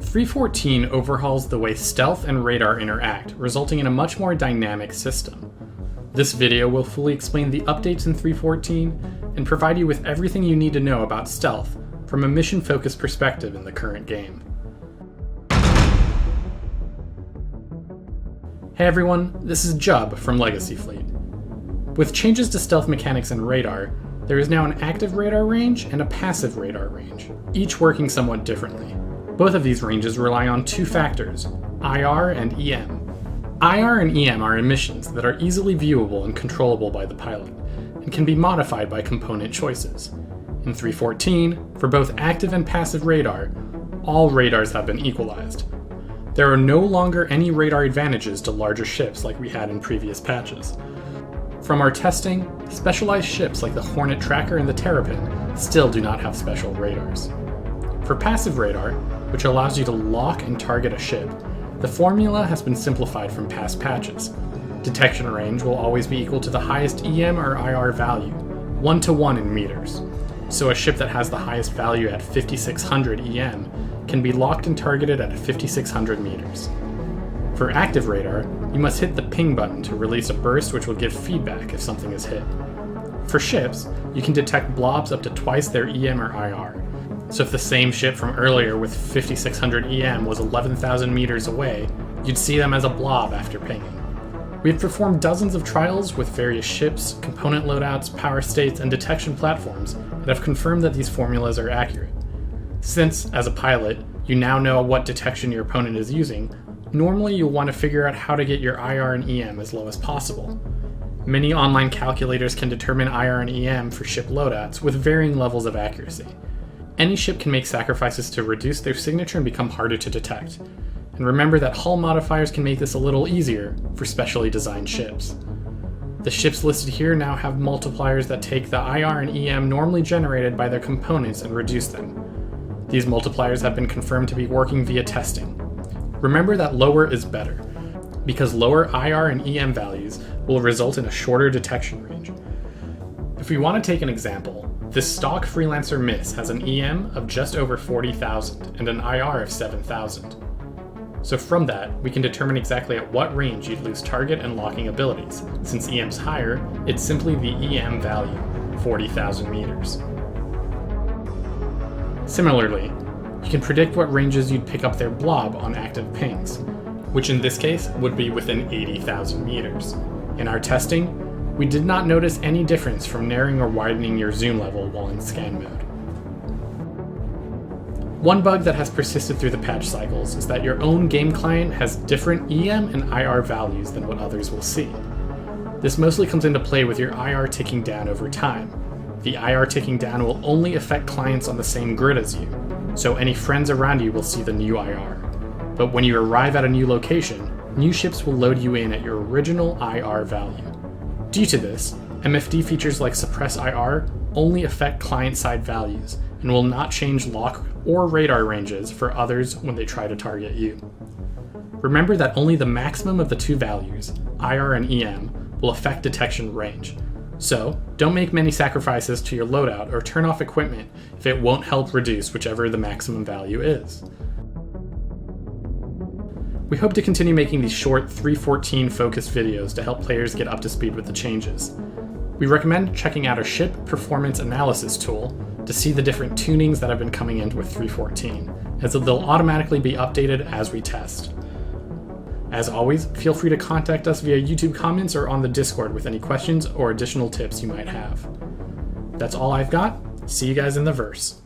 3.14 overhauls the way stealth and radar interact, resulting in a much more dynamic system. This video will fully explain the updates in 3.14 and provide you with everything you need to know about stealth from a mission-focused perspective in the current game. Hey everyone, this is Jub from Legacy Fleet. With changes to stealth mechanics and radar, there is now an active radar range and a passive radar range, each working somewhat differently. Both of these ranges rely on two factors, IR and EM. IR and EM are emissions that are easily viewable and controllable by the pilot, and can be modified by component choices. In 3.14, for both active and passive radar, all radars have been equalized. There are no longer any radar advantages to larger ships like we had in previous patches. From our testing, specialized ships like the Hornet Tracker and the Terrapin still do not have special radars. For passive radar, which allows you to lock and target a ship, the formula has been simplified from past patches. Detection range will always be equal to the highest EM or IR value, 1-to-1 in meters. So a ship that has the highest value at 5600 EM can be locked and targeted at 5600 meters. For active radar, you must hit the ping button to release a burst which will give feedback if something is hit. For ships, you can detect blobs up to twice their EM or IR. So if the same ship from earlier with 5600 EM was 11,000 meters away, you'd see them as a blob after pinging. We have performed dozens of trials with various ships, component loadouts, power states, and detection platforms that have confirmed that these formulas are accurate. Since, as a pilot, you now know what detection your opponent is using, normally you'll want to figure out how to get your IR and EM as low as possible. Many online calculators can determine IR and EM for ship loadouts with varying levels of accuracy. Any ship can make sacrifices to reduce their signature and become harder to detect. And remember that hull modifiers can make this a little easier for specially designed ships. The ships listed here now have multipliers that take the IR and EM normally generated by their components and reduce them. These multipliers have been confirmed to be working via testing. Remember that lower is better, because lower IR and EM values will result in a shorter detection range. If we want to take an example, this stock Freelancer Miss has an EM of just over 40,000 and an IR of 7,000. So from that, we can determine exactly at what range you'd lose target and locking abilities. Since EM's higher, it's simply the EM value, 40,000 meters. Similarly, you can predict what ranges you'd pick up their blob on active pings, which in this case would be within 80,000 meters. In our testing, we did not notice any difference from narrowing or widening your zoom level while in scan mode. One bug that has persisted through the patch cycles is that your own game client has different EM and IR values than what others will see. This mostly comes into play with your IR ticking down over time. The IR ticking down will only affect clients on the same grid as you, so any friends around you will see the new IR. But when you arrive at a new location, new ships will load you in at your original IR value. Due to this, MFD features like Suppress IR only affect client-side values and will not change lock or radar ranges for others when they try to target you. Remember that only the maximum of the two values, IR and EM, will affect detection range. So, don't make many sacrifices to your loadout or turn off equipment if it won't help reduce whichever the maximum value is. We hope to continue making these short 3.14 focused videos to help players get up to speed with the changes. We recommend checking out our ship performance analysis tool to see the different tunings that have been coming in with 3.14, as they'll automatically be updated as we test. As always, feel free to contact us via YouTube comments or on the Discord with any questions or additional tips you might have. That's all I've got. See you guys in the verse.